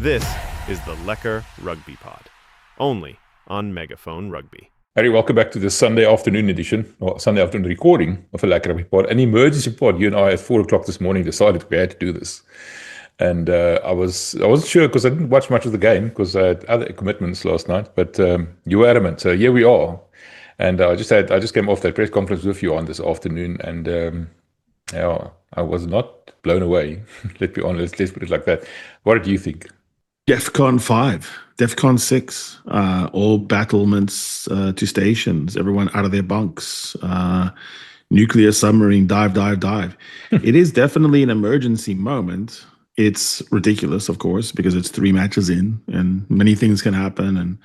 This is the Lekker Rugby Pod, only on Megaphone Rugby. Harry, welcome back to the Sunday afternoon edition, or Sunday afternoon recording of a Lekker Rugby Pod, an emergency pod. You and I at 4 o'clock this morning decided we had to do this. And I wasn't sure because I didn't watch much of the game because I had other commitments last night, but you were adamant. So here we are. And I just came off that press conference with you on this afternoon, and I was not blown away. Let's be honest, let's put it like that. What did you think? DEFCON 5, DEFCON 6, all battlements to stations, everyone out of their bunks, nuclear submarine, dive. It is definitely an emergency moment. It's ridiculous, of course, because it's 3 matches in and many things can happen. And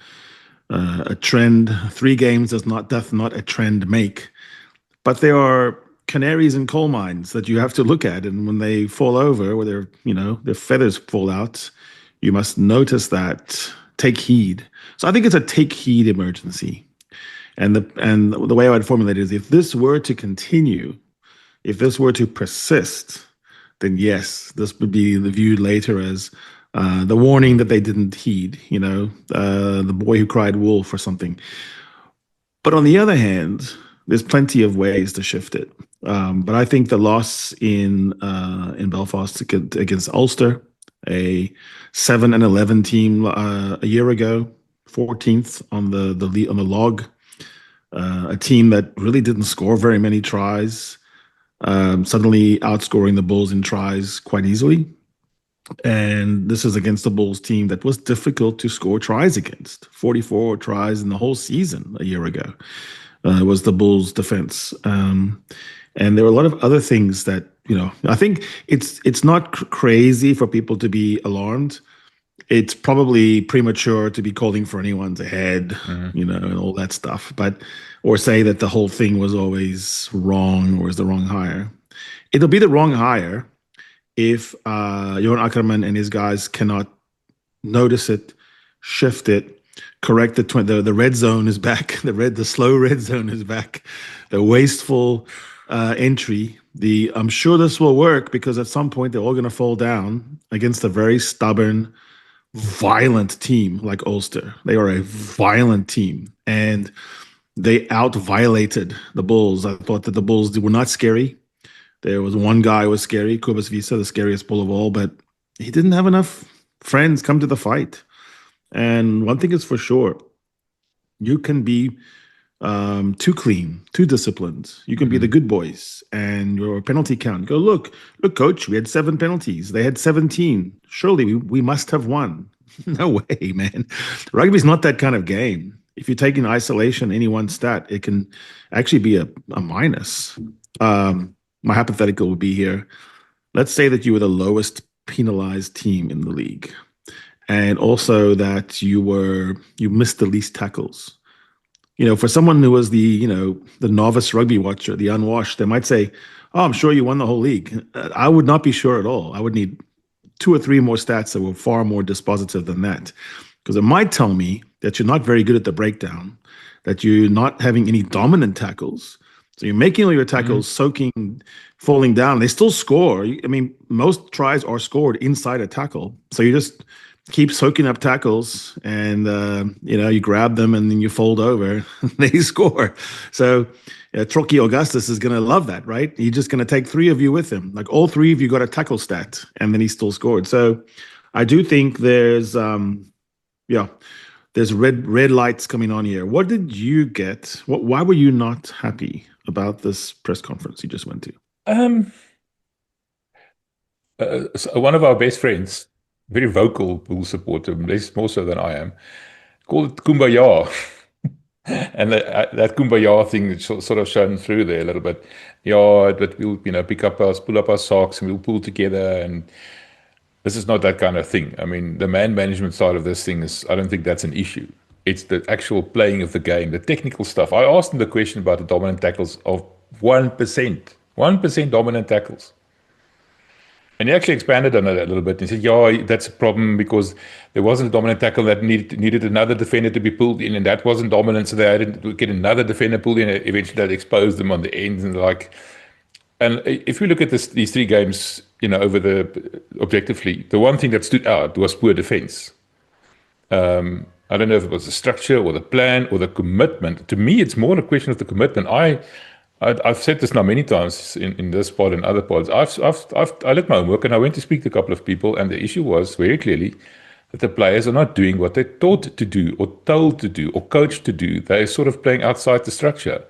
a trend, 3 games doth not a trend make. But there are canaries and coal mines that you have to look at. And when they fall over, or their feathers fall out, you must notice that, take heed. So I think it's a take heed emergency. And the way I would formulate it is, if this were to continue, if this were to persist, then yes, this would be viewed later as the warning that they didn't heed, the boy who cried wolf or something. But on the other hand, there's plenty of ways to shift it. But I think the loss in Belfast against Ulster, a 7-11 team a year ago, 14th on the log, a team that really didn't score very many tries, suddenly outscoring the Bulls in tries quite easily. And this is against the Bulls team that was difficult to score tries against. 44 tries in the whole season a year ago was the Bulls' defense. And there were a lot of other things that, I think it's not crazy for people to be alarmed. It's probably premature to be calling for anyone's head, and all that stuff. Or say that the whole thing was always wrong or was the wrong hire. It'll be the wrong hire if Johann Ackermann and his guys cannot notice it, shift it, correct the red zone is back. The slow red zone is back. The wasteful entry. I'm sure this will work because at some point they're all going to fall down against a very stubborn, violent team like Ulster. They are a violent team, and they out-violated the Bulls. I thought that the Bulls were not scary. There was one guy who was scary, Kubas Visa, the scariest bull of all, but he didn't have enough friends come to the fight. And one thing is for sure, you can be too clean, too disciplined. You can be the good boys, and your penalty count. Go, look, coach, we had 7 penalties. They had 17. Surely we must have won. No way, man. Rugby's not that kind of game. If you take in isolation any one stat, it can actually be a minus. My hypothetical would be here. Let's say that you were the lowest penalized team in the league, and also that you missed the least tackles. For someone who was the novice rugby watcher, the unwashed, they might say, "Oh, I'm sure you won the whole league." I would not be sure at all. I would need 2 or 3 more stats that were far more dispositive than that, because it might tell me that you're not very good at the breakdown, that you're not having any dominant tackles. So you're making all your tackles soaking, falling down. They still score. I mean, most tries are scored inside a tackle. So you just keep soaking up tackles, and you grab them and then you fold over. They score. So Trocky Augustus is going to love that, right? He's just going to take 3 of you with him. Like all 3 of you got a tackle stat, and then he still scored. So I do think there's red lights coming on here. What did you get? Why were you not happy about this press conference you just went to? So one of our best friends, very vocal Bull supporter, less more so than I am, called it Kumbaya. And that Kumbaya thing is sort of shown through there a little bit. Yeah, but we'll pull up our socks and we'll pull together. And this is not that kind of thing. I mean, the man management side of this thing I don't think that's an issue. It's the actual playing of the game, the technical stuff. I asked him the question about the dominant tackles of 1%. 1% dominant tackles. And he actually expanded on it a little bit. He said, yeah, that's a problem because there wasn't a dominant tackle that needed another defender to be pulled in, and that wasn't dominant, so they had to get another defender pulled in. Eventually, that exposed them on the ends. And And if we look at these three games, over objectively, the one thing that stood out was poor defense. I don't know if it was the structure or the plan or the commitment. To me, it's more a question of the commitment. I've said this now many times in this pod and other pods. I did my homework and I went to speak to a couple of people, and the issue was very clearly that the players are not doing what they're taught to do or told to do or coached to do. They're sort of playing outside the structure.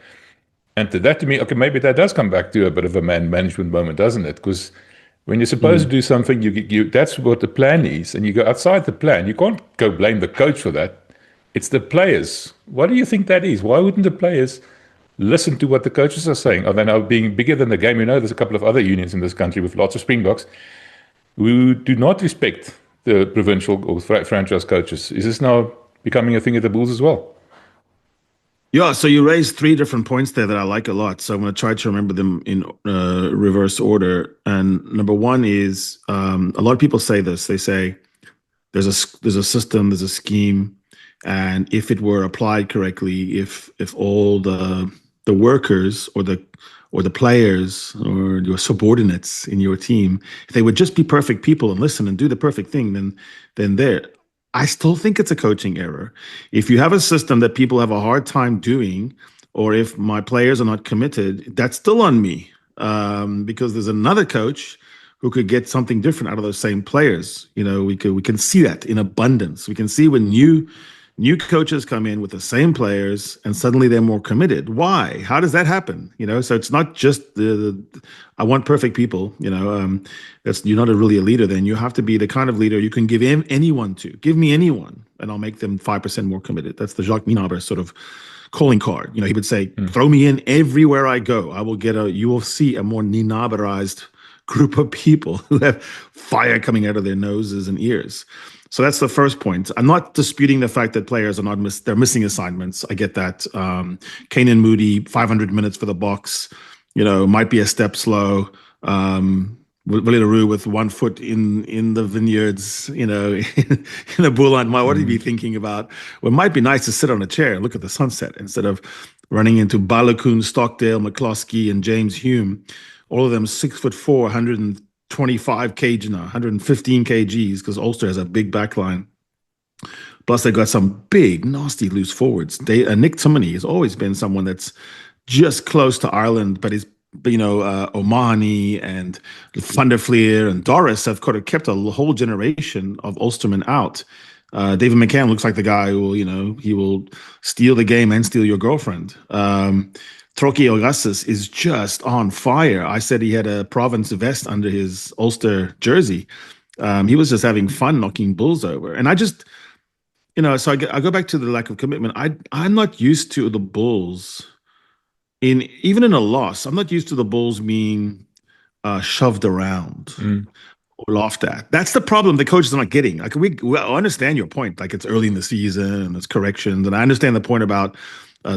And that to me, okay, maybe that does come back to a bit of a man management moment, doesn't it? Because when you're supposed to do something, that's what the plan is, and you go outside the plan. You can't go blame the coach for that. It's the players. What do you think that is? Why wouldn't the players listen to what the coaches are saying? Are they now being bigger than the game? There's a couple of other unions in this country with lots of Springboks who do not respect the provincial or franchise coaches. Is this now becoming a thing at the Bulls as well? Yeah, so you raised three different points there that I like a lot. So I'm going to try to remember them in reverse order. And number one is a lot of people say this. They say there's a system, there's a scheme, and if it were applied correctly, if all the workers or the players or your subordinates in your team, if they would just be perfect people and listen and do the perfect thing, then there. I still think it's a coaching error. If you have a system that people have a hard time doing, or if my players are not committed, that's still on me, because there's another coach who could get something different out of those same players. We can see that in abundance. We can see when new coaches come in with the same players and suddenly they're more committed. Why? How does that happen? So it's not just I want perfect people. You're not really a leader. Then you have to be the kind of leader you can give anyone to. Give me anyone, and I'll make them 5% more committed. That's the Jacques Minaber sort of calling card. He would say, "Throw me in everywhere I go. You will see a more Ninaberized group of people who have fire coming out of their noses and ears." So that's the first point. I'm not disputing the fact that players are they're missing assignments. I get that. Kanan Moody, 500 minutes for the box, might be a step slow. Willie LaRue with 1 foot in the vineyards, in the bull line. What would he be thinking about? Well, it might be nice to sit on a chair and look at the sunset instead of running into Balogun, Stockdale, McCloskey, and James Hume. All of them 6'4", 125 kg now, 115 kgs, because Ulster has a big backline. Plus, they got some big, nasty loose forwards. Nick Timoney has always been someone that's just close to Ireland, but he's, O'Mahony and Van der Fleer and Doris have kind of kept a whole generation of Ulstermen out. David McCann looks like the guy who he will steal the game and steal your girlfriend. Troki Augustus is just on fire. I said he had a province vest under his Ulster jersey. He was just having fun knocking bulls over. And I just, so I go back to the lack of commitment. I'm not used to the Bulls, even in a loss, I'm not used to the Bulls being shoved around or laughed at. That's the problem the coaches are not getting. I understand your point. Like, it's early in the season and it's corrections. And I understand the point about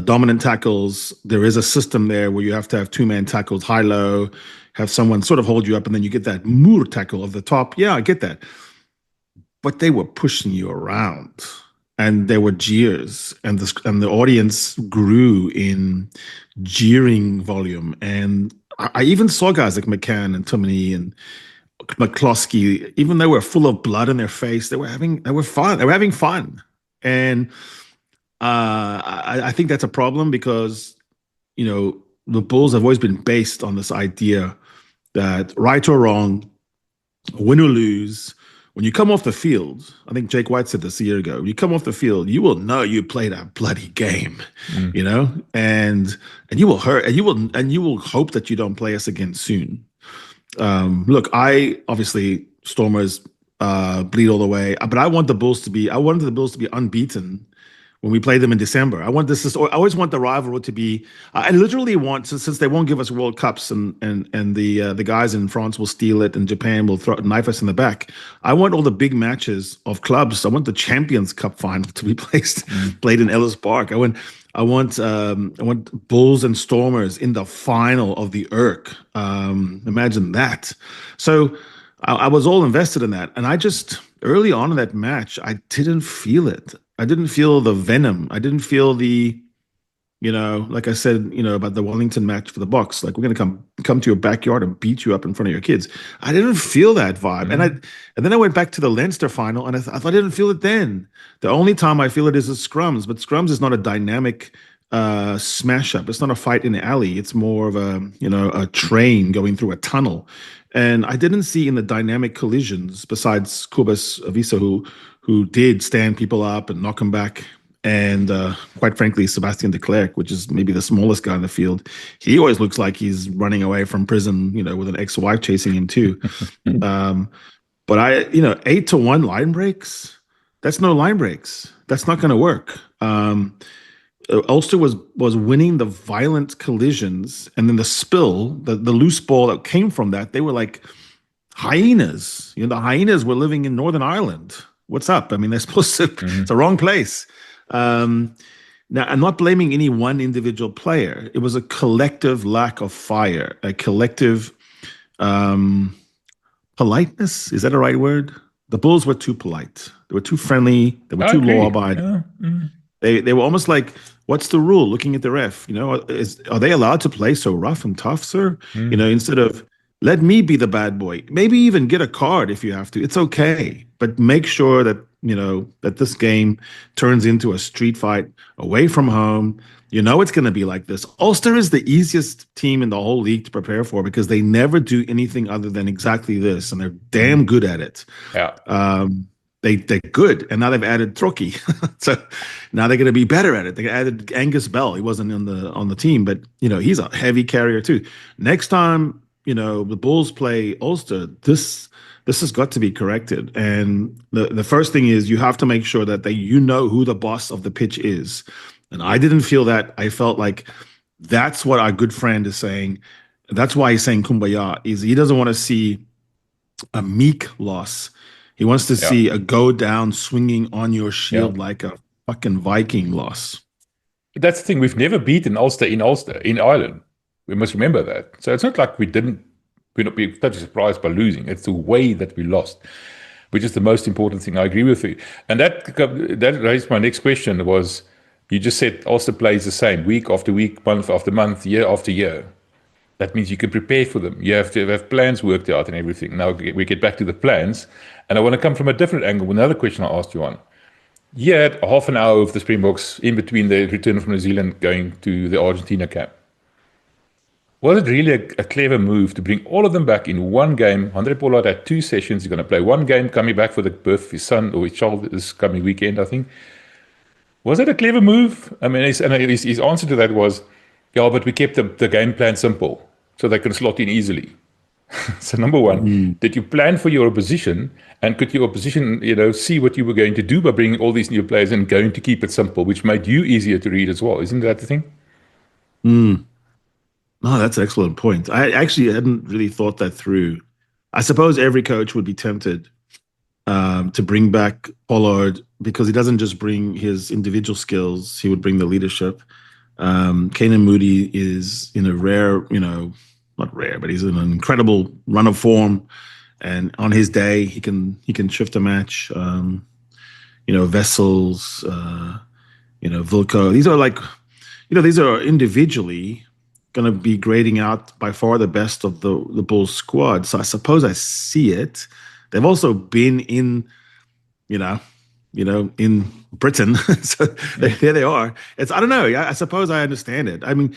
dominant tackles. There is a system there where you have to have two-man tackles, high-low, have someone sort of hold you up, and then you get that moor tackle of the top. Yeah, I get that. But they were pushing you around, and there were jeers, and the audience grew in jeering volume. And I even saw guys like McCann and Timoney and McCloskey, even though they were full of blood in their face, they were having fun. They were having fun. And I think that's a problem because, the Bulls have always been based on this idea that right or wrong, win or lose, when you come off the field, I think Jake White said this a year ago, when you come off the field, you will know you played a bloody game, and you will hurt, and you will hope that you don't play us again soon. Look, I obviously Stormers bleed all the way, but I wanted the Bulls to be unbeaten when we play them in December. I always want the rivalry to be. I literally want, since they won't give us World Cups and the guys in France will steal it and Japan will knife us in the back. I want all the big matches of clubs. I want the Champions Cup final to be played in Ellis Park. I want Bulls and Stormers in the final of the Irk. Imagine that. So I was all invested in that, and I just early on in that match I didn't feel it. I didn't feel the venom. I didn't feel the like I said, about the Wellington match for the Box, like we're going to come to your backyard and beat you up in front of your kids. I didn't feel that vibe. And then I went back to the Leinster final, and I thought I didn't feel it then. The only time I feel it is the scrums, but scrums is not a dynamic smash up. It's not a fight in the alley. It's more of a train going through a tunnel. And I didn't see in the dynamic collisions, besides Kubas Avisa, who did stand people up and knock them back, and quite frankly, Sebastian de Klerk, which is maybe the smallest guy in the field, he always looks like he's running away from prison, with an ex-wife chasing him too. But 8-1 line breaks, that's no line breaks. That's not going to work. Ulster was winning the violent collisions, and then the spill, the loose ball that came from that, they were like hyenas. The hyenas were living in Northern Ireland. What's up? I mean, they're supposed to. It's the wrong place. Now, I'm not blaming any one individual player. It was a collective lack of fire, a collective politeness. Is that a right word? The Bulls were too polite. They were too friendly. They were too law-abiding. Yeah. They were almost like, what's the rule? Looking at the ref, are they allowed to play so rough and tough, sir? Instead of, let me be the bad boy. Maybe even get a card if you have to. It's okay. But make sure that, that this game turns into a street fight away from home. It's going to be like this. Ulster is the easiest team in the whole league to prepare for because they never do anything other than exactly this, and they're damn good at it. Yeah. They're good, and now they've added Trocky, so now they're going to be better at it. They added Angus Bell. He wasn't on the team, but he's a heavy carrier too. Next time the Bulls play Ulster, this has got to be corrected. And the first thing is you have to make sure that who the boss of the pitch is. And I didn't feel that. I felt like that's what our good friend is saying. That's why he's saying kumbaya, is he doesn't want to see a meek loss. He wants to see a go down swinging on your shield like a fucking Viking loss. That's the thing. We've never beaten Ulster in Ireland. We must remember that. So it's not like we're not being totally surprised by losing. It's the way that we lost, which is the most important thing. I agree with you. And that raised my next question was, you just said Ulster plays the same week after week, month after month, year after year. That means you can prepare for them. You have to have plans worked out and everything. Now we get back to the plans. And I want to come from a different angle. Another question I asked you on. You had half an hour of the Springboks in between the return from New Zealand going to the Argentina camp. Was it really a clever move to bring all of them back in one game? Andre Pollard had 2 sessions. He's going to play one game, coming back for the birth of his son or his child this coming weekend, I think. Was it a clever move? I mean, his answer to that was, but we kept the game plan simple so they can slot in easily. So number one, did you plan for your opposition, and could your opposition, see what you were going to do by bringing all these new players and going to keep it simple, which made you easier to read as well? Isn't that the thing? No, that's an excellent point. I actually hadn't really thought that through. I suppose every coach would be tempted to bring back Pollard because he doesn't just bring his individual skills, he would bring the leadership. Keenan Moody is in a rare, not rare, but he's in an incredible run of form. And on his day, he can shift a match. Vessels, Vilko. These are these are individually going to be grading out by far the best of the Bulls squad. So I suppose I see it. They've also been in, in Britain. So there they are. I don't know. I suppose I understand it. I mean,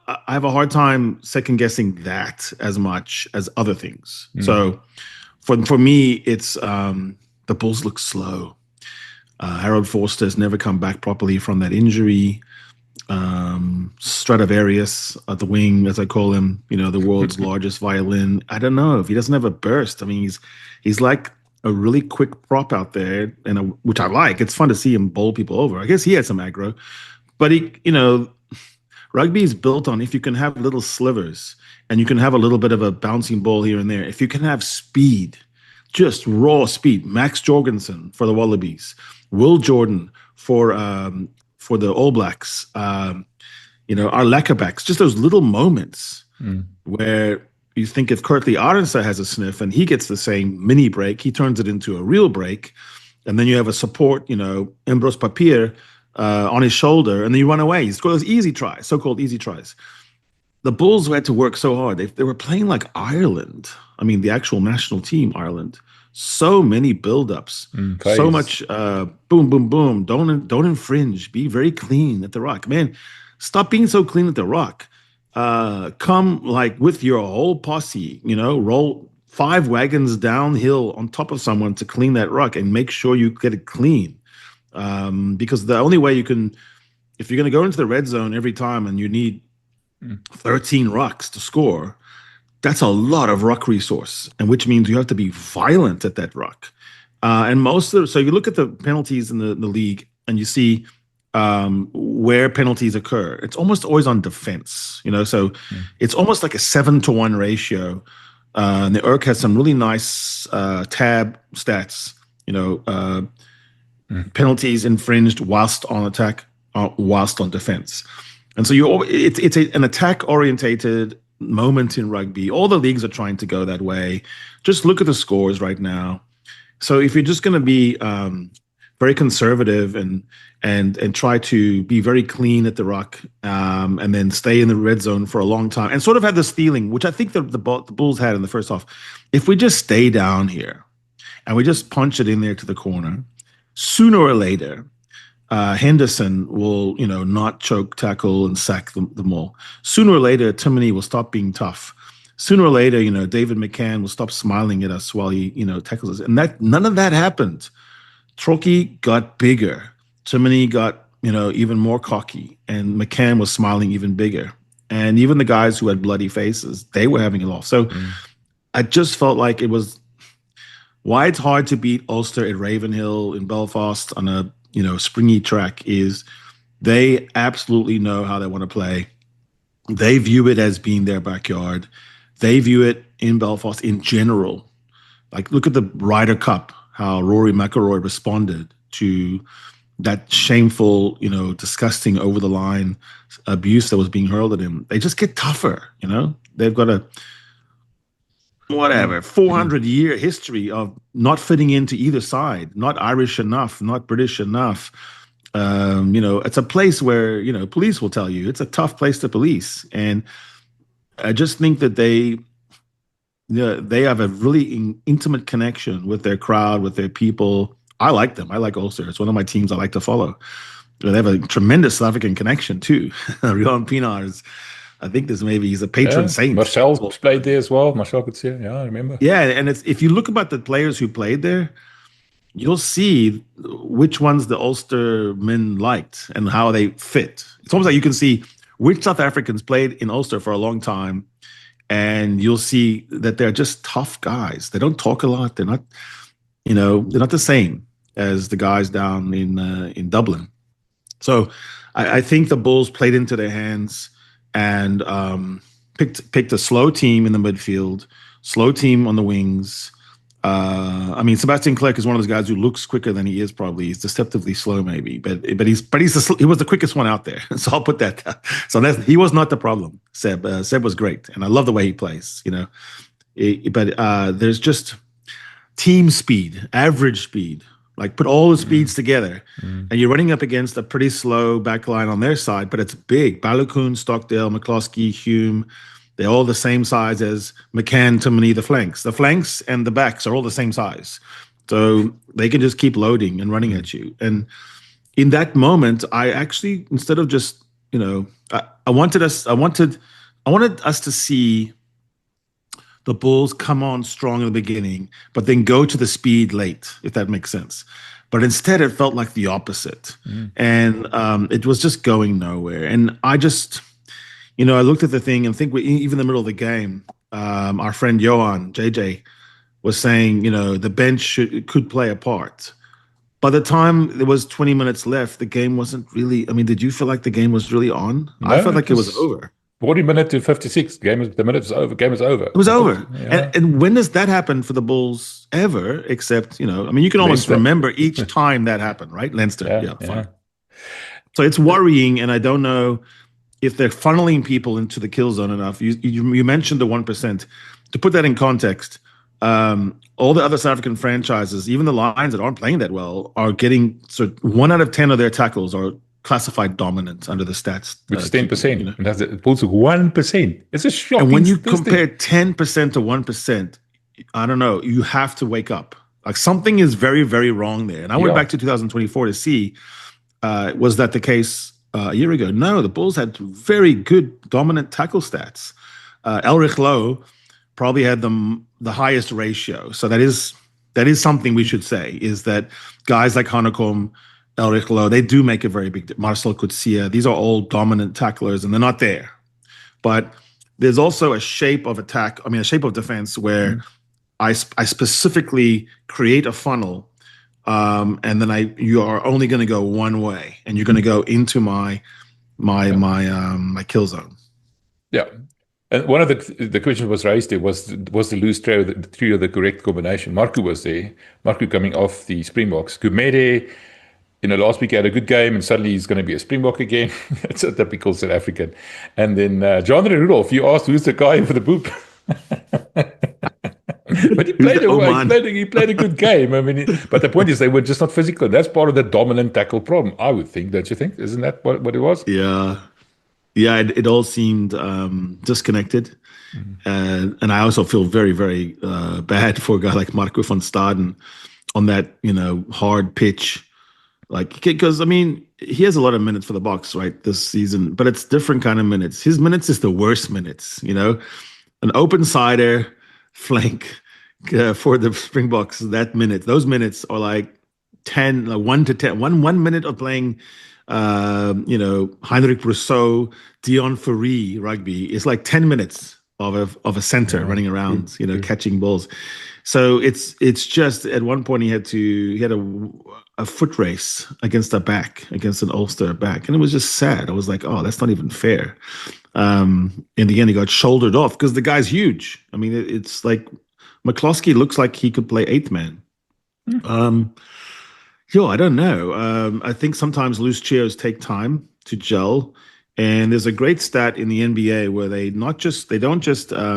I have a hard time second guessing that as much as other things. So for me, it's the Bulls look slow. Harold Forster has never come back properly from that injury. Stradivarius at the wing, as I call him, the world's largest violin. I don't know if he doesn't have a burst. I mean, he's like a really quick prop out there, which I like. It's fun to see him bowl people over. I guess he had some aggro, but rugby is built on if you can have little slivers and you can have a little bit of a bouncing ball here and there. If you can have speed, just raw speed. Max Jorgensen for the Wallabies, Will Jordan for the All Blacks, our Lackerbacks, just those little moments where you think if Kurtley Arendse has a sniff and he gets the same mini break, he turns it into a real break. And then you have a support, Embros Papier, on his shoulder, and then you run away. He scores easy tries, so-called easy tries. The Bulls had to work so hard. They were playing like Ireland. I mean, the actual national team, Ireland. So many build-ups, so much boom, boom, boom. Don't infringe. Be very clean at the rock, man. Stop being so clean at the rock. Come like with your whole posse. Roll 5 wagons downhill on top of someone to clean that rock and make sure you get it clean. Because the only way you can, if you're going to go into the red zone every time and you need 13 rucks to score, that's a lot of ruck resource, and which means you have to be violent at that ruck. And so you look at the penalties in the league and you see where penalties occur. It's almost always on defense, so it's almost like a 7-to-1 ratio. And the ERC has some really nice tab stats, penalties infringed whilst on attack, whilst on defense. And so it's an attack-orientated moment in rugby. All the leagues are trying to go that way. Just look at the scores right now. So if you're just going to be very conservative and try to be very clean at the ruck, and then stay in the red zone for a long time, and sort of have this feeling, which I think the Bulls had in the first half, if we just stay down here and we just punch it in there to the corner, sooner or later, Henderson will, not choke, tackle, and sack them all. Sooner or later, Timoney will stop being tough. Sooner or later, David McCann will stop smiling at us while he, tackles us. And none of that happened. Trocky got bigger. Timoney got, even more cocky. And McCann was smiling even bigger. And even the guys who had bloody faces, they were having a laugh. So I just felt like it was why it's hard to beat Ulster at Ravenhill in Belfast on a springy track is they absolutely know how they want to play. They view it as being their backyard. They view it in Belfast in general. Like, look at the Ryder Cup, how Rory McIlroy responded to that shameful, disgusting over-the-line abuse that was being hurled at him. They just get tougher, They've got a 400-year history of not fitting into either side, not Irish enough, not British enough. It's a place where, police will tell you it's a tough place to police. And I just think that they have a really intimate connection with their crowd, with their people. I like them. I like Ulster. It's one of my teams I like to follow. They have a tremendous South African connection too. Johann Pienaar is, I think he's a patron saint. Marcel played there as well. Marcel could see, I remember. Yeah, and if you look about the players who played there, you'll see which ones the Ulster men liked and how they fit. It's almost like you can see which South Africans played in Ulster for a long time, and you'll see that they're just tough guys. They don't talk a lot. They're not, they're not the same as the guys down in Dublin. So I think the Bulls played into their hands and picked a slow team in the midfield, slow team on the wings. Sebastian Clerc is one of those guys who looks quicker than he is. Probably he's deceptively slow, maybe, but he was the quickest one out there. So I'll put that. So he was not the problem. Seb was great, and I love the way he plays. But there's just team speed, average speed. Like, put all the speeds together, and you're running up against a pretty slow back line on their side, but it's big. Balogun, Stockdale, McCloskey, Hume, they're all the same size as McCann, Timoney, the flanks. The flanks and the backs are all the same size. So they can just keep loading and running at you. And in that moment, I actually, instead of just, I wanted us to see the Bulls come on strong in the beginning, but then go to the speed late, if that makes sense. But instead, it felt like the opposite. And it was just going nowhere. And I just, I looked at the thing and think even in the middle of the game, our friend Johan, JJ, was saying, the bench could play a part. By the time there was 20 minutes left, the game wasn't really, did you feel like the game was really on? No, I felt like it was over. 40 minutes to 56. The minute was over. Game is over. It was over. Yeah. And when does that happen for the Bulls ever? Except, you can almost remember each time that happened, right? Leinster. Yeah, fine. So it's worrying, and I don't know if they're funneling people into the kill zone enough. You mentioned the 1%. To put that in context, all the other South African franchises, even the Lions that aren't playing that well, are getting 1 out of 10 of their tackles are classified dominant under the stats. Which is 10%. And that's it. Bulls 1%. It's a shocking And when you statistic. compare 10% to 1%, I don't know, you have to wake up. Like something is very, very wrong there. And I went back to 2024 to see, was that the case a year ago? No, the Bulls had very good dominant tackle stats. Elrich Lowe probably had the highest ratio. So that is something we should say, is that guys like Hanekom, Elrich Lowe, they do make a very big, Marcel Coetzee, these are all dominant tacklers and they're not there. But there's also a shape of attack, a shape of defense where I specifically create a funnel, and then you are only going to go one way, and you're going to go into my kill zone. Yeah, and one of the question was raised there was the loose trio the correct combination? Marco was there. Marco coming off the Springboks. Gumede, last week he had a good game, and suddenly he's going to be a Springbok again. It's a typical South African. And then John Rudolph, you asked who's the guy for the boop. But he played a good game. But the point is they were just not physical. That's part of the dominant tackle problem, I would think. Don't you think? Isn't that what it was? Yeah. Yeah, it all seemed disconnected. And I also feel very, very bad for a guy like Marco van Staden on that, hard pitch. Because, he has a lot of minutes for the Boks, right, this season. But it's different kind of minutes. His minutes is the worst minutes, An open-sider flank for the Springboks, those minutes are like 1 to 10. 1 minute of playing, Heinrich Brousseau, Dion Fourie rugby is like 10 minutes of a center running around, catching balls. So it's just at one point he had a foot race against an Ulster back, and it was just sad. I was like, oh, that's not even fair. In the end, he got shouldered off because the guy's huge. It's like McCloskey looks like he could play 8th man. I don't know. I think sometimes loose trios take time to gel. And there's a great stat in the NBA where they don't just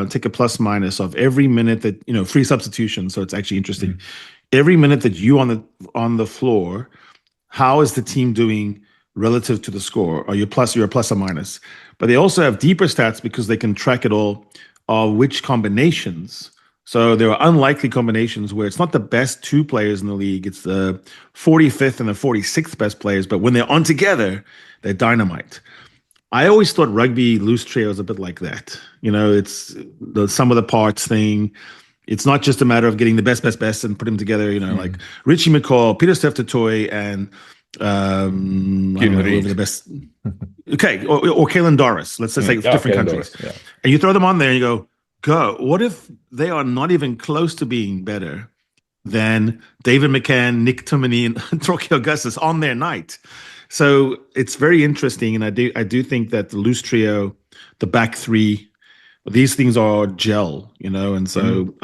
take a plus minus of every minute that, free substitution. So it's actually interesting. Every minute that you on the floor, how is the team doing relative to the score? Are you you're a plus or minus? But they also have deeper stats because they can track it all of which combinations. So there are unlikely combinations where it's not the best 2 players in the league. It's the 45th and the 46th best players. But when they're on together, they're dynamite. I always thought rugby loose trio is a bit like that. It's the sum of the parts thing. It's not just a matter of getting the best and put them together, like Richie McCaw, Peter Steph Toy, and the best. Okay, or Kalen Doris. Let's just say different countries. Doris, yeah. And you throw them on there and you go. What if they are not even close to being better than David McCann, Nick Timoney, and Trocky Augustus on their night? So it's very interesting, and I do think that the loose trio, the back 3, these things are gel, and so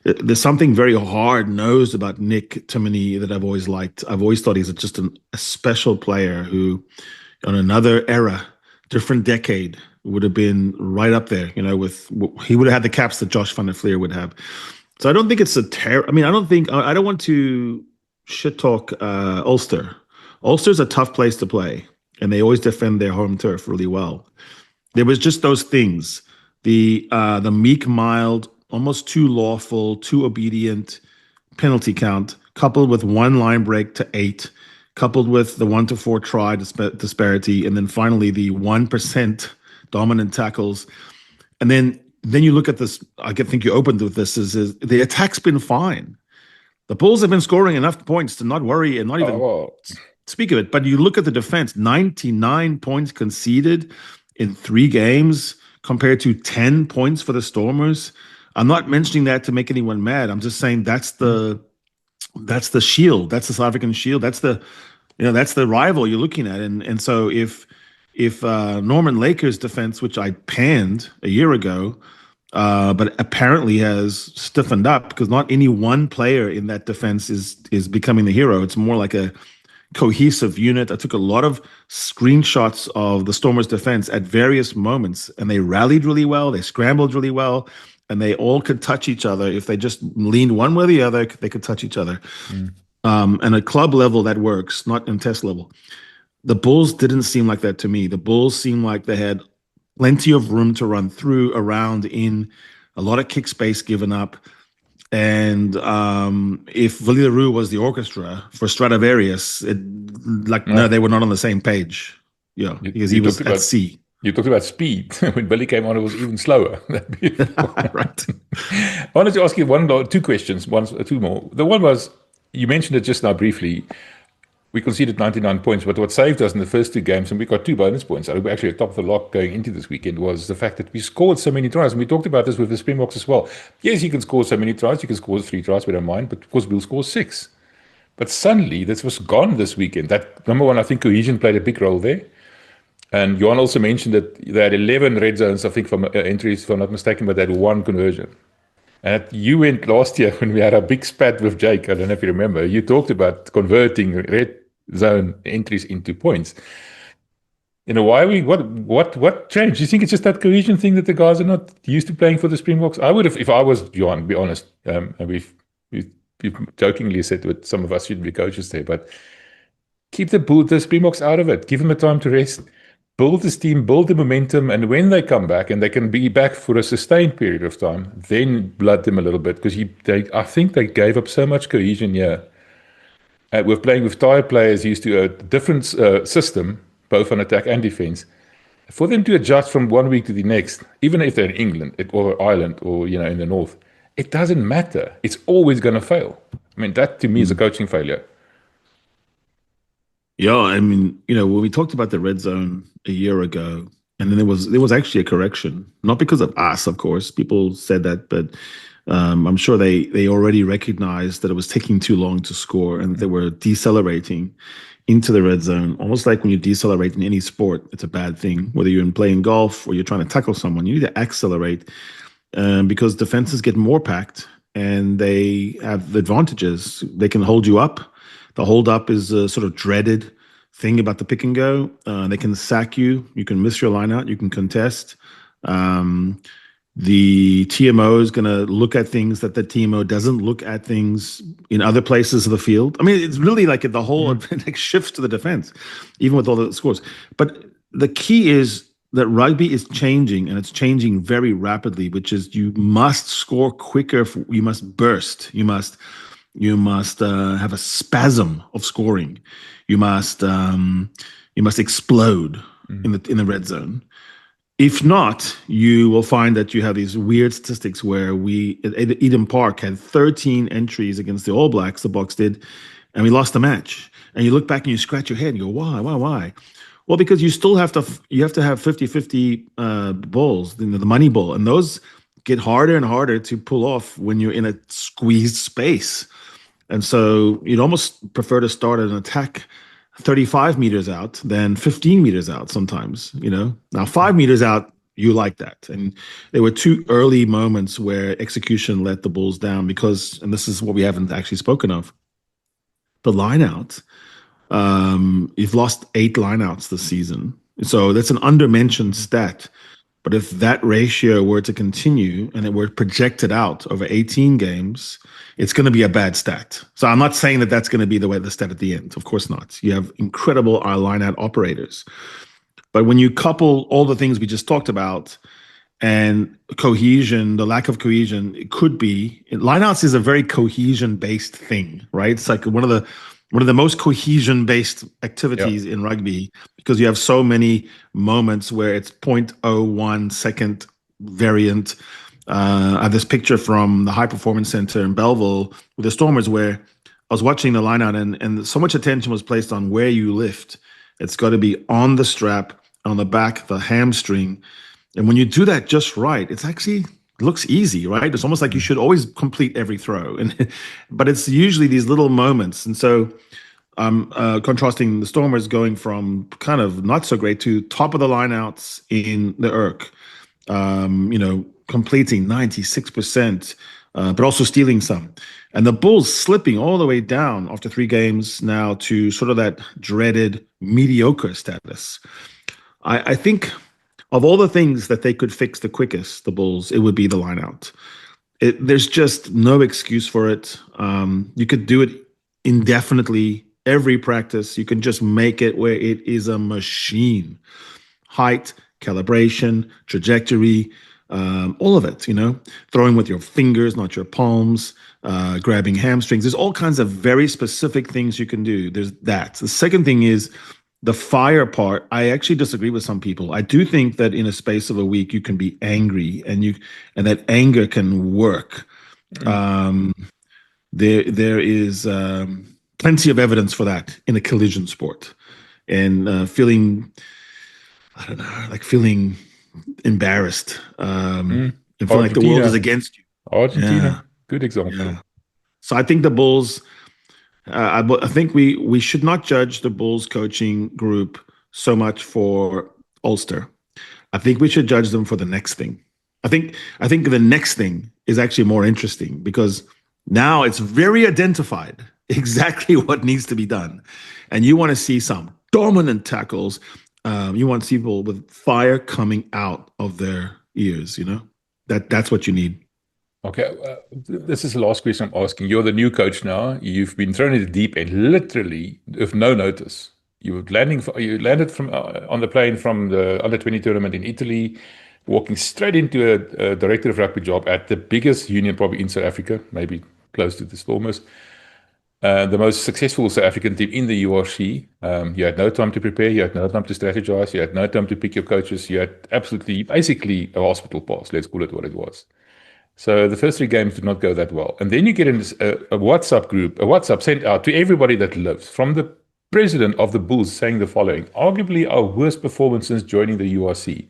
there's something very hard-nosed about Nick Timoney that I've always liked. I've always thought he's just a special player who, on another era, different decade, would have been right up there, he would have had the caps that Josh van der Fleer would have. So I don't think it's I don't want to shit talk Ulster. Ulster's a tough place to play, and they always defend their home turf really well. There was just those things, the meek, mild, almost too lawful, too obedient penalty count, coupled with 1 line break to 8, coupled with the 1 to 4 try disparity, and then finally the 1% dominant tackles. And then you look at this, I think you opened with this, is the attack's been fine. The Bulls have been scoring enough points to not worry and not even speak of it. But you look at the defense, 99 points conceded in 3 games compared to 10 points for the Stormers. I'm not mentioning that to make anyone mad. I'm just saying that's the shield. That's the South African shield. That's the rival you're looking at. And so if Norman Laker's defense, which I panned a year ago, but apparently has stiffened up because not any one player in that defense is becoming the hero. It's more like a cohesive unit. I took a lot of screenshots of the Stormers' defense at various moments, and they rallied really well. They scrambled really well, and they all could touch each other. If they just leaned one way or the other, they could touch each other. And at club level, that works, not in test level. The Bulls didn't seem like that to me. The Bulls seemed like they had plenty of room to run through, around, in, a lot of kick space given up. And if Villaroo was the orchestra for Stradivarius, no, they were not on the same page. Yeah, because he was at sea. You talked about speed. When Billy came on, it was even slower. Right. I wanted to ask you two questions, two more. The one was, you mentioned it just now briefly. We conceded 99 points, but what saved us in the first two games, and we got 2 bonus points, we were actually atop of the lock going into this weekend, was the fact that we scored so many tries. And we talked about this with the Springboks as well. Yes, you can score so many tries. You can score 3 tries, we don't mind, but of course we'll score 6. But suddenly, this was gone this weekend. That, number one, I think cohesion played a big role there. And Johann also mentioned that they had 11 red zones, I think, from entries, if I'm not mistaken, but they had 1 conversion. And you went last year when we had a big spat with Jake. I don't know if you remember. You talked about converting red zone entries into points. What changed? Do you think it's just that cohesion thing that the guys are not used to playing for the Springboks? I would have, if I was Johann, be honest. And we've jokingly said that some of us shouldn't be coaches there, but keep the Springboks out of it. Give them a time to rest. Build this team, build the momentum, and when they come back and they can be back for a sustained period of time, then blood them a little bit, because I think they gave up so much cohesion here. We're playing with tired players used to a different system, both on attack and defense. For them to adjust from one week to the next, even if they're in England or Ireland or in the north, it doesn't matter. It's always going to fail. I mean, that to me is a coaching failure. Yeah, I mean, when we talked about the red zone a year ago, and then there was actually a correction, not because of us, of course. People said that, but I'm sure they already recognized that it was taking too long to score, and they were decelerating into the red zone. Almost like when you decelerate in any sport, it's a bad thing. Whether you're playing golf or you're trying to tackle someone, you need to accelerate, because defenses get more packed and they have advantages. They can hold you up. The hold up is a sort of dreaded thing about the pick and go. They can sack you. You can miss your line out. You can contest. The TMO is going to look at things that the TMO doesn't look at things in other places of the field. I mean, it's really like the whole shifts to the defense, even with all the scores. But the key is that rugby is changing, and it's changing very rapidly, which is you must score quicker. You must burst. You must have a spasm of scoring. You must explode in the red zone. If not, you will find that you have these weird statistics where we at Eden Park had 13 entries against the All Blacks, the Boks did, and we lost the match. And you look back and you scratch your head and you go, why? Well, because you still have to have 50-50 balls, the money ball, and those get harder and harder to pull off when you're in a squeezed space. And so you'd almost prefer to start an attack 35 meters out than 15 meters out sometimes, Now, 5 meters out, you like that. And there were 2 early moments where execution let the Bulls down because, and this is what we haven't actually spoken of, the lineout. You've lost 8 lineouts this season. So that's an under-mentioned stat. But if that ratio were to continue and it were projected out over 18 games, it's going to be a bad stat. So I'm not saying that that's going to be the stat at the end. Of course not. You have incredible line-out operators. But when you couple all the things we just talked about and cohesion, the lack of cohesion, it could be, lineouts is a very cohesion-based thing, right? It's like one of the most cohesion-based activities in rugby, because you have so many moments where it's 0.01 second variant. I have this picture from the High Performance Center in Belleville with the Stormers where I was watching the line-out and so much attention was placed on where you lift. It's got to be on the strap, on the back, the hamstring. And when you do that just right, it's actually looks easy, right? It's almost like you should always complete every throw. But it's usually these little moments. And so I'm contrasting the Stormers going from kind of not so great to top of the lineouts in the Urk, completing 96%, but also stealing some. And the Bulls slipping all the way down after 3 games now to sort of that dreaded mediocre status. I think of all the things that they could fix the quickest, the Bulls, it would be the lineout. There's just no excuse for it. You could do it indefinitely every practice. You can just make it where it is a machine. Height, calibration, trajectory, all of it, throwing with your fingers, not your palms, grabbing hamstrings. There's all kinds of very specific things you can do. There's that. The second thing is the fire part. I actually disagree with some people. I do think that in a space of a week, you can be angry and that anger can work. There is plenty of evidence for that in a collision sport, and feeling, I don't know, like feeling embarrassed, and feeling like the world is against you. Argentina, good example. Yeah. So I think the Bulls. I think we should not judge the Bulls coaching group so much for Ulster. I think we should judge them for the next thing. I think the next thing is actually more interesting because now it's very identified exactly what needs to be done. And you want to see some dominant tackles. You want to see people with fire coming out of their ears, that's what you need. Okay, this is the last question I'm asking. You're the new coach now. You've been thrown in the deep end, literally, with no notice. You landed from on the plane from the under-20 tournament in Italy, walking straight into a director of rugby job at the biggest union probably in South Africa, maybe close to the Stormers. The most successful South African team in the URC. You had no time to prepare. You had no time to strategize. You had no time to pick your coaches. You had basically a hospital pass. Let's call it what it was. So the first 3 games did not go that well. And then you get in a WhatsApp group, a WhatsApp sent out to everybody that lives, from the president of the Bulls saying the following: arguably our worst performance since joining the URC.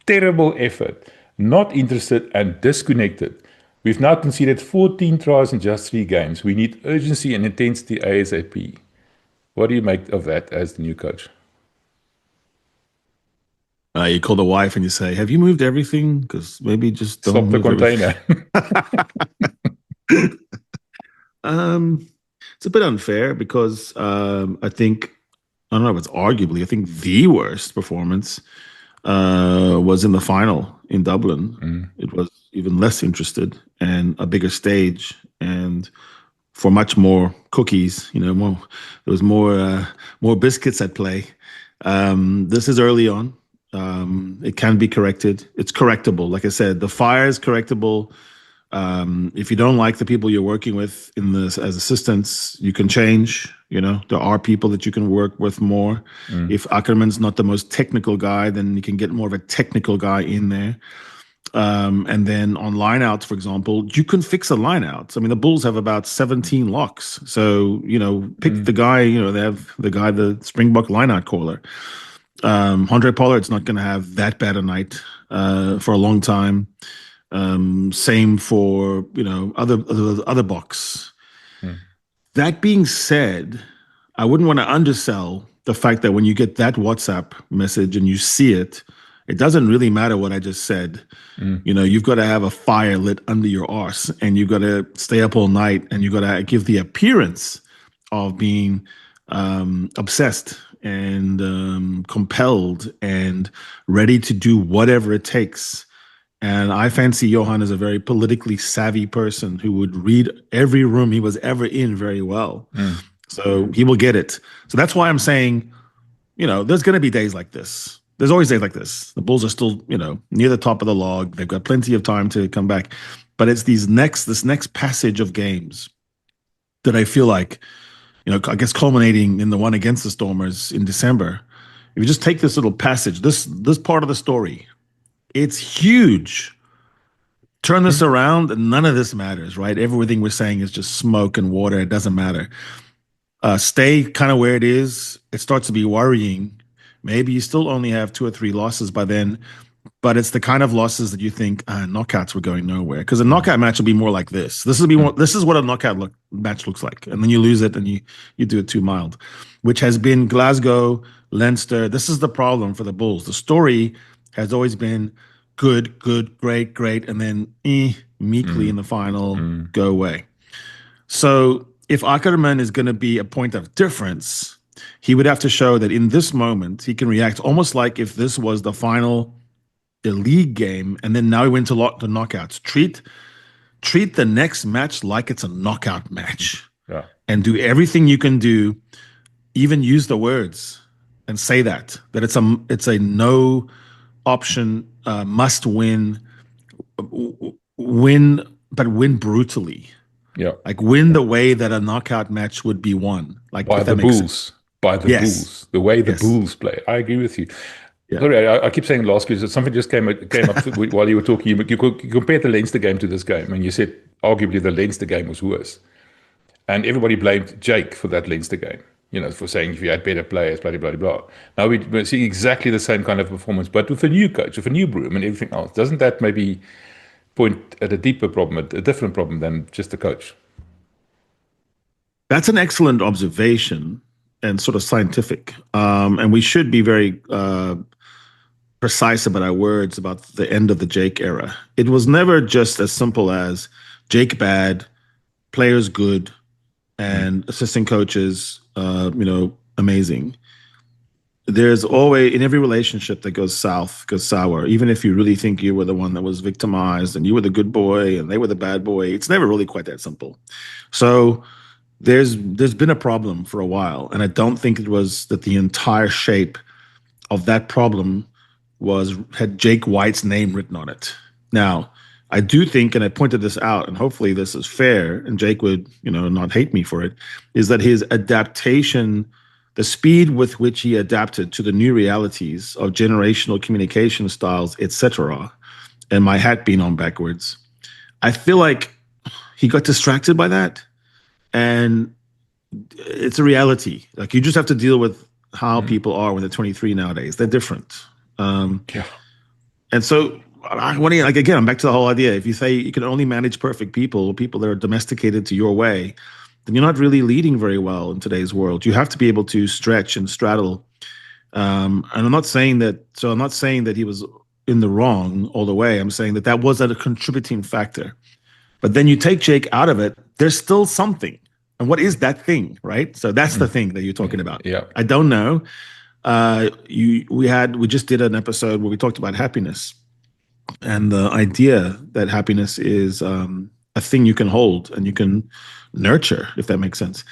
Terrible effort, not interested and disconnected. We've now conceded 14 tries in just 3 games. We need urgency and intensity ASAP. What do you make of that as the new coach? You call the wife and you say, "Have you moved everything? Because maybe just don't stop the container." It's a bit unfair because I think, I don't know if it's arguably, I think the worst performance was in the final in Dublin. It was even less interested and a bigger stage and for much more cookies, there was more biscuits at play. This is early on. It can be corrected. It's correctable. Like I said, the fire is correctable. If you don't like the people you're working with as assistants, you can change. There are people that you can work with more. If Ackermann's not the most technical guy, then you can get more of a technical guy in there. And then on lineouts, for example, you can fix a lineout. I mean, the Bulls have about 17 locks. So, pick the guy, they have the Springbok lineout caller. Andre Pollard's not going to have that bad a night for a long time. Same for other box. That being said, I wouldn't want to undersell the fact that when you get that WhatsApp message and you see it, it doesn't really matter what I just said. You've got to have a fire lit under your arse, and you've got to stay up all night, and you've got to give the appearance of being obsessed and compelled and ready to do whatever it takes. And I fancy Johann as a very politically savvy person who would read every room he was ever in very well. So he will get it. So that's why I'm saying, there's going to be days like this. There's always days like this. The Bulls are still, near the top of the log. They've got plenty of time to come back. But it's this next passage of games that I feel like, I guess culminating in the one against the Stormers in December. If you just take this little passage, this part of the story, it's huge. Turn this around and none of this matters, right? Everything we're saying is just smoke and water. It doesn't matter. Stay kind of where it is. It starts to be worrying. Maybe you still only have 2 or 3 losses by then, but it's the kind of losses that you think knockouts were going nowhere. Because a knockout match will be more like this. This is what a knockout match looks like, and then you lose it and you do it too mild, which has been Glasgow, Leinster. This is the problem for the Bulls. The story has always been good, great, and then meekly in the final go away. So if Ackermann is going to be a point of difference, he would have to show that in this moment he can react almost like if this was the final, the league game, and then now he went to knockouts. Treat the next match like it's a knockout match. Yeah. and do everything you can do, even use the words and say that it's a no option, must win, win, but win brutally. Yeah. Like win the way that a knockout match would be won. Like By if the that makes Bulls. sense. By the Yes. Bulls. The way the Yes. Bulls play. I agree with you. Yeah. Sorry, I keep saying last because something just came up while you were talking. You compared the Leinster game to this game, and you said arguably the Leinster game was worse. And everybody blamed Jake for that Leinster game, for saying if you had better players, blah, blah, blah, blah. Now we're seeing exactly the same kind of performance, but with a new coach, with a new broom and everything else. Doesn't that maybe point at a deeper problem, a different problem than just the coach? That's an excellent observation and sort of scientific. And we should be very precise about our words about the end of the Jake era. It was never just as simple as Jake bad, players good, and assistant coaches, amazing. There's always, in every relationship that goes south, goes sour, even if you really think you were the one that was victimized and you were the good boy and they were the bad boy, it's never really quite that simple. So there's been a problem for a while, and I don't think it was that the entire shape of that problem had Jake White's name written on it. Now, I do think, and I pointed this out, and hopefully this is fair, and Jake would, not hate me for it, is that his adaptation, the speed with which he adapted to the new realities of generational communication styles, etc., and my hat being on backwards, I feel like he got distracted by that. And it's a reality. Like, you just have to deal with how people are when they're 23 nowadays. They're different. And so, again, I'm back to the whole idea. If you say you can only manage perfect people that are domesticated to your way, then you're not really leading very well in today's world. You have to be able to stretch and straddle. And I'm not saying that he was in the wrong all the way. I'm saying that was a contributing factor. But then you take Jake out of it, there's still something. And what is that thing, right? So that's the thing that you're talking about. Yeah. I don't know. We just did an episode where we talked about happiness and the idea that happiness is a thing you can hold and you can nurture, if that makes sense.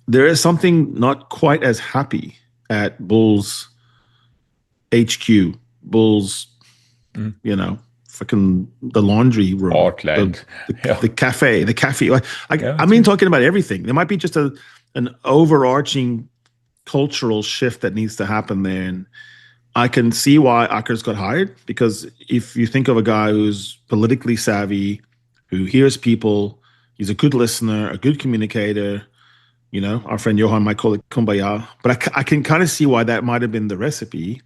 There is something not quite as happy at Bulls HQ, Bulls, fucking the laundry room, Heartland, the cafe. I mean, talking about everything. There might be just an overarching cultural shift that needs to happen there, and I can see why Ackers got hired, because if you think of a guy who's politically savvy, who hears people, he's a good listener, a good communicator. Our friend Johann might call it kumbaya, but I can kind of see why that might have been the recipe.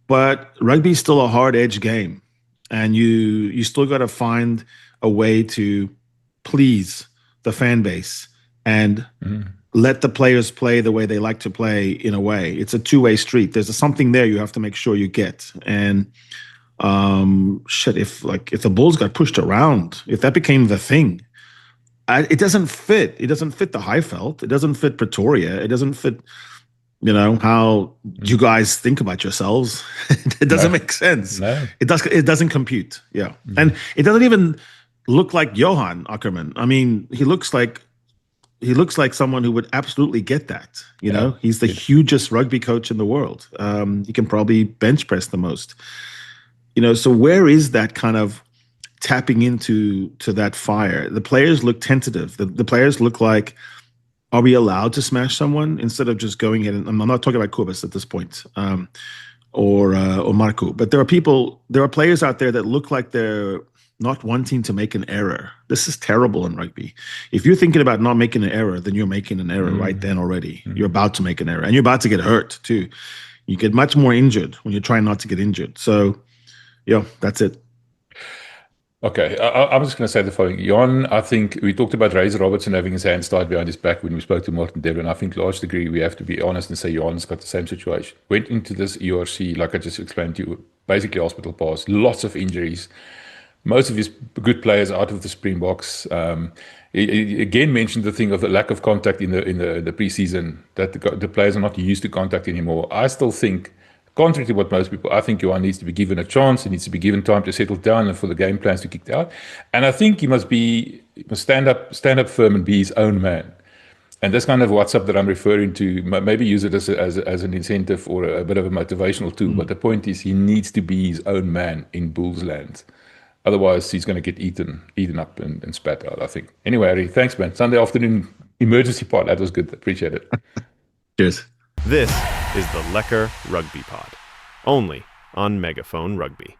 But rugby is still a hard-edged game. And you still got to find a way to please the fan base and let the players play the way they like to play. In a way, it's a two-way street. There's something there you have to make sure you get. And if the Bulls got pushed around, if that became the thing, it doesn't fit. It doesn't fit the Highveld. It doesn't fit Pretoria. It doesn't fit how you guys think about yourselves. It doesn't make sense. No. It doesn't compute. Yeah. And it doesn't even look like Johann Ackermann. I mean, he looks like someone who would absolutely get that. He's the hugest rugby coach in the world. He can probably bench press the most. So where is that kind of tapping into that fire? The players look tentative. The players look like, are we allowed to smash someone instead of just going in? And I'm not talking about Kubas at this point, or Marco, but there are players out there that look like they're not wanting to make an error. This is terrible in rugby. If you're thinking about not making an error, then you're making an error right then already. You're about to make an error, and you're about to get hurt too. You get much more injured when you're trying not to get injured. So, that's it. Okay, I'm just going to say the following. Jon, I think we talked about Razor Robertson having his hands tied behind his back when we spoke to Martin Devlin. I think large degree we have to be honest and say Jon's got the same situation. Went into this ERC, like I just explained to you, basically hospital pass, lots of injuries. Most of his good players out of the Springboks. He again mentioned the thing of the lack of contact in the preseason, that the players are not used to contact anymore. I still think, contrary to what most people, I think Johan needs to be given a chance. He needs to be given time to settle down and for the game plans to kick out. And I think he must stand up firm and be his own man. And this kind of WhatsApp that I'm referring to, maybe use it as an incentive or a bit of a motivational tool. But the point is, he needs to be his own man in Bulls land. Otherwise, he's going to get eaten up and spat out, I think. Anyway, Harry, thanks, man. Sunday afternoon emergency pod. That was good. Appreciate it. Cheers. This is the Lekker Rugby Pod, only on Megaphone Rugby.